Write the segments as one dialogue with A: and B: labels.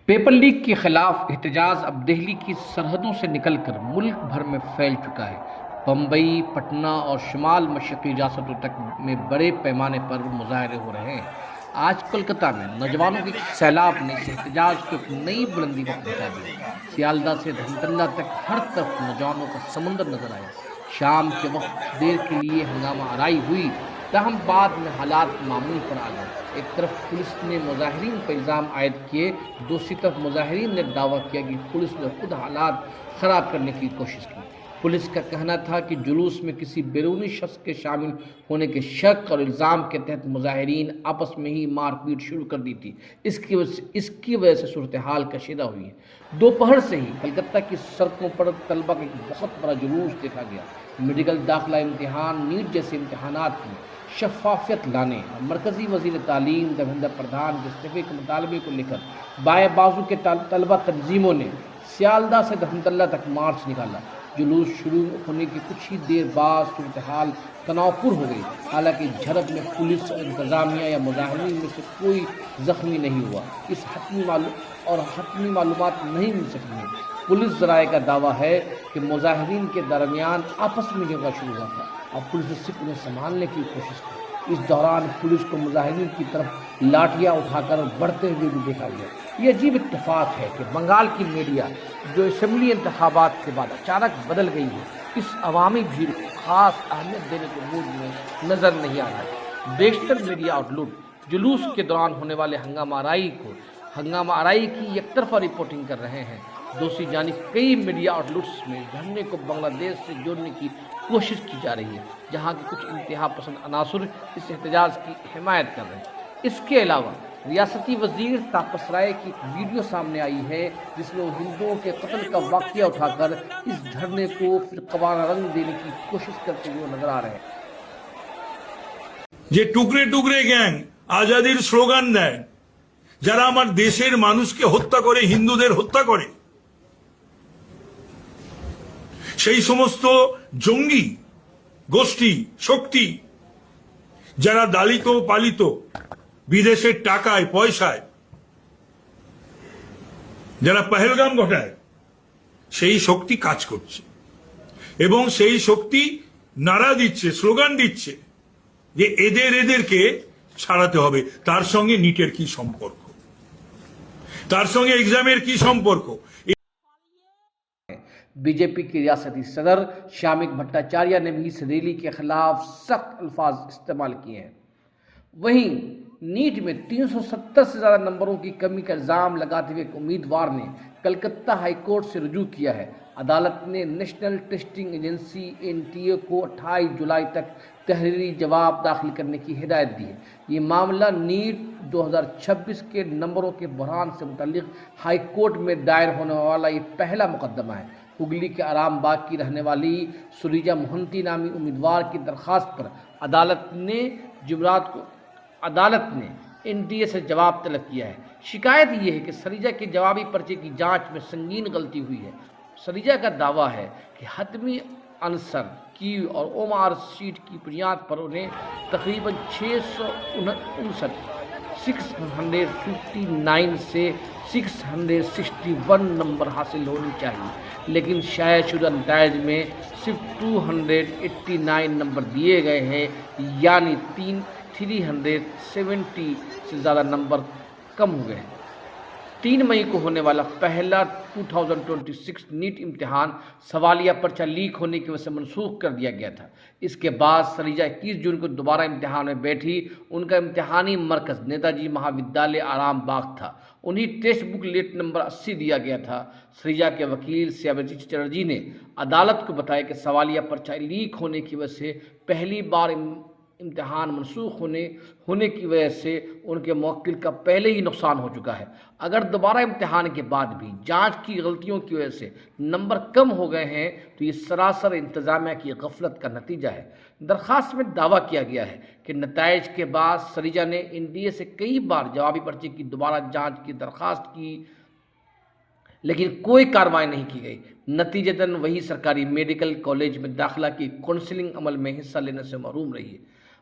A: Paper leak کے خلاف احتجاج اب دہلی کی سرحدوں سے نکل کر ملک بھر میں پھیل چکا ہے۔ بمبئی، پٹنہ اور شمال مشرقی ریاستوں تک میں بڑے پیمانے پر مظاہرے ہو رہے ہیں۔ آج کولکتہ میں نوجوانوں کے سیلاب نے اس احتجاج کو ایک نئی بلندی پر پہنچا دیا۔ سیالدہ سے دھنتلا تک ہر طرف نوجوانوں کا سمندر نظر آیا۔ شام کے وقت دیر کے لیے ہنگامہ آرائی ہوئی، تاہم بعد میں حالات معمول پر آ گئے۔ ایک طرف پولیس نے مظاہرین پر الزام عائد کیے، دوسری طرف مظاہرین نے دعویٰ کیا کہ پولیس نے خود حالات خراب کرنے کی کوشش کی۔ پولیس کا کہنا تھا کہ جلوس میں کسی بیرونی شخص کے شامل ہونے کے شک اور الزام کے تحت مظاہرین آپس میں ہی مار پیٹ شروع کر دی تھی۔ اس کی وجہ سے صورتحال کشیدہ ہوئی ہے۔ دوپہر سے ہی کلکتہ کی سڑکوں پر طلبہ کا ایک بہت بڑا جلوس دیکھا گیا۔ میڈیکل داخلہ امتحان، نیٹ جیسے امتحانات میں شفافیت لانے اور مرکزی وزیر تعلیم دھرمیندر پردھان کے استعفے کے مطالبے کو لے کر بائیں بازو کے طلبہ تنظیموں نے سیالدہ سے دھنتلا تک مارچ نکالا۔ جلوس شروع ہونے کی کچھ ہی دیر بعد صورتحال تناؤ پر ہو گئی۔ حالانکہ جھڑپ میں پولیس اور انتظامیہ یا مظاہرین میں سے کوئی زخمی نہیں ہوا، اس حتمی معلومات نہیں مل سکی ہیں۔ پولیس ذرائع کا دعویٰ ہے کہ مظاہرین کے درمیان آپس میں جھگڑا شروع ہوا تھا اور پولیس نے صرف انہیں سنبھالنے کی کوشش کی۔ اس دوران پولیس کو مظاہرین کی طرف لاٹھیاں اٹھا کر بڑھتے ہوئے بھی دیکھا گیا۔ یہ عجیب اتفاق ہے کہ بنگال کی میڈیا، جو اسمبلی انتخابات کے بعد اچانک بدل گئی ہے، اس عوامی بھیڑ کو خاص اہمیت دینے کے موڈ میں نظر نہیں آ رہا ہے۔ بیشتر میڈیا آؤٹ لیٹ جلوس کے دوران ہونے والے ہنگامہ آرائی کی یک طرفہ رپورٹنگ کر رہے ہیں۔ دوسری جانب کئی میڈیا آؤٹ لیٹس میں دھرنے کو بنگلہ دیش سے جوڑنے کی کوشش کی جا رہی ہے، جہاں کے کچھ انتہا پسند عناصر اس احتجاج کی حمایت کر رہے ہیں۔ اس کے علاوہ ریاستی وزیر تاپس رائے کی ایک ویڈیو سامنے آئی ہے، جس میں وہ ہندوؤں کے قتل کا واقعہ اٹھا کر اس دھرنے کو فرقوانہ رنگ دینے کی کوشش کرتے ہوئے نظر آ رہے ہیں۔
B: যে টুকরে টুকরে গ্যাং আজাদির স্লোগান দেয়, যারা আমার দেশের মানুষকে হত্যা করে, হিন্দুদের হত্যা করে, সেই সমস্ত জঙ্গি গোষ্ঠী শক্তি যারা দালিত পালিত বিদেশের টাকায় পয়সায় যারা পহেলগাম ঘটায়, সেই শক্তি কাজ করছে এবং সেই শক্তি নারা দিচ্ছে, স্লোগান দিচ্ছে যে এদেরকে ছাড়াতে হবে। তার সঙ্গে নিটের কি সম্পর্ক, তার সঙ্গে এক্সামের কি সম্পর্ক?
A: بی جے پی کی ریاستی صدر شامک بھٹاچاریہ نے بھی اس ریلی کے خلاف سخت الفاظ استعمال کیے ہیں۔ وہیں نیٹ میں 370 سے زیادہ نمبروں کی کمی کا الزام لگاتے ہوئے ایک امیدوار نے کلکتہ ہائی کورٹ سے رجوع کیا ہے۔ عدالت نے نیشنل ٹیسٹنگ ایجنسی (NTA) کو 28 جولائی تک تحریری جواب داخل کرنے کی ہدایت دی ہے۔ یہ معاملہ نیٹ 2026 کے نمبروں کے بحران سے متعلق ہائی کورٹ میں دائر ہونے والا یہ پہلا مقدمہ ہے۔ ہگلی کے آرام باغ کی رہنے والی سریجا مہنتی نامی امیدوار کی درخواست پر عدالت نے جمعرات کو NTA سے جواب طلب کیا ہے۔ شکایت یہ ہے کہ سریجا کے جوابی پرچے کی جانچ میں سنگین غلطی ہوئی ہے۔ سریجا کا دعویٰ ہے کہ حتمی عنصر کی اور OMR شیٹ کی بنیاد پر انہیں تقریباً 659 سے 661 نمبر حاصل ہونی چاہیے، لیکن شائع شدہ نتائج میں صرف 289 نمبر دیے گئے ہیں، یعنی 370 سے زیادہ نمبر کم ہو گئے ہیں۔ 3 مئی کو ہونے والا پہلا 2026 نیٹ امتحان سوالیہ پرچہ لیک ہونے کی وجہ سے منسوخ کر دیا گیا تھا۔ اس کے بعد سریجا 21 جون کو دوبارہ امتحان میں بیٹھی۔ ان کا امتحانی مرکز نیتا جی مہا ودیالیہ آرام باغ تھا۔ انہیں ٹیکسٹ بک لیٹ نمبر 80 دیا گیا تھا۔ سریجا کے وکیل سیابجی چٹرجی نے عدالت کو بتایا کہ سوالیہ پرچہ لیک ہونے کی وجہ سے پہلی بار امتحان منسوخ ہونے کی وجہ سے ان کے موکل کا پہلے ہی نقصان ہو چکا ہے۔ اگر دوبارہ امتحان کے بعد بھی جانچ کی غلطیوں کی وجہ سے نمبر کم ہو گئے ہیں تو یہ سراسر انتظامیہ کی غفلت کا نتیجہ ہے۔ درخواست میں دعویٰ کیا گیا ہے کہ نتائج کے بعد سریجا نے NDA سے کئی بار جوابی پرچے کی دوبارہ جانچ کی درخواست کی، لیکن کوئی کارروائی نہیں کی گئی۔ نتیجتاً وہی سرکاری میڈیکل کالج میں داخلہ کی کونسلنگ عمل میں حصہ لینے سے محروم رہی ہے۔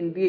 A: NDA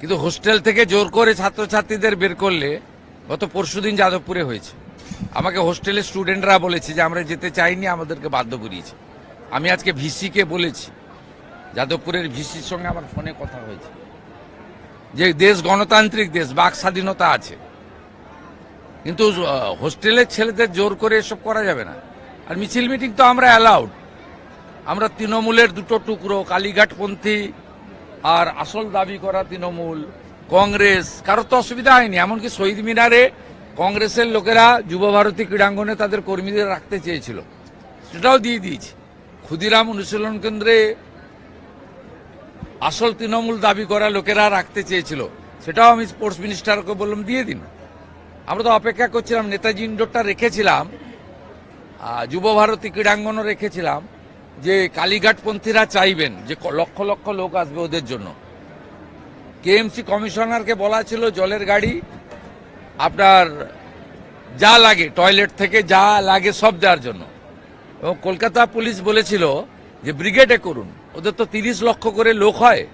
C: কিন্তু হোস্টেল থেকে জোর করে ছাত্রছাত্রীদের বের করলে গত পরশুদিন যাদবপুরে হয়েছে। আমাকে হোস্টেলের স্টুডেন্টরা বলেছে যে আমরা যেতে চাইনি, আমাদেরকে বাধ্য করিয়েছে। আমি আজকে ভিসিকে বলেছি, যাদবপুরের ভিসির সঙ্গে আমার ফোনে কথা হয়েছে, যে দেশ গণতান্ত্রিক দেশ, বাক স্বাধীনতা আছে, কিন্তু হোস্টেলের ছেলেদের জোর করে এসব করা যাবে না। আর মিছিল মিটিং তো আমরা অ্যালাউড। আমরা তৃণমূলের দুটো টুকরো, কালীঘাটপন্থী আর আসল দাবি করা তৃণমূল, কংগ্রেস, কারোর তো অসুবিধা হয়নি। এমনকি শহীদ মিনারে কংগ্রেসের লোকেরা যুবভারতী ক্রীড়াঙ্গনে তাদের কর্মীদের রাখতে চেয়েছিল, সেটাও দিয়ে দিয়েছে। ক্ষুদিরাম অনুশীলন কেন্দ্রে আসল তৃণমূল দাবি করা লোকেরা রাখতে চেয়েছিল, সেটাও আমি স্পোর্টস মিনিস্টারকে বললাম দিয়ে দিন। আমরা তো অপেক্ষা করছিলাম, নেতাজি ইন্ডোরটা রেখেছিলাম, যুবভারতী ক্রীড়াঙ্গনও রেখেছিলাম, যে কালীঘাটপন্থীরা চাইবেন যে লক্ষ লক্ষ লোক আসবে ওদের জন্য। KMC কমিশনারকে বলা ছিল জলের গাড়ি, আপনার যা লাগে টয়লেট থেকে যা লাগে সব দেওয়ার জন্য। এবং কলকাতা পুলিশ বলেছিল যে ব্রিগেডে করুন, ওদের তো 30 লক্ষ করে লোক হয়।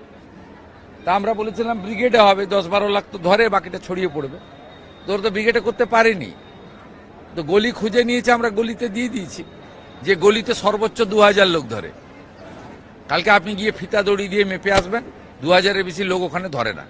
C: তা আমরা বলেছিলাম ব্রিগেডে হবে, 10-12 লাখ তো ধরে, বাকিটা ছড়িয়ে পড়বে। তোর তো ব্রিগেডে করতে পারিনি, তো গলি খুঁজে নিয়েছে, আমরা গলিতে দিয়ে দিয়েছি, যে গলিতে সর্বোচ্চ 2000 লোক ধরে। কালকে আপনি গিয়ে ফিতা দড়ি দিয়ে মেপে আসবেন, 2000-এর বেশি লোক ওখানে ধরে না।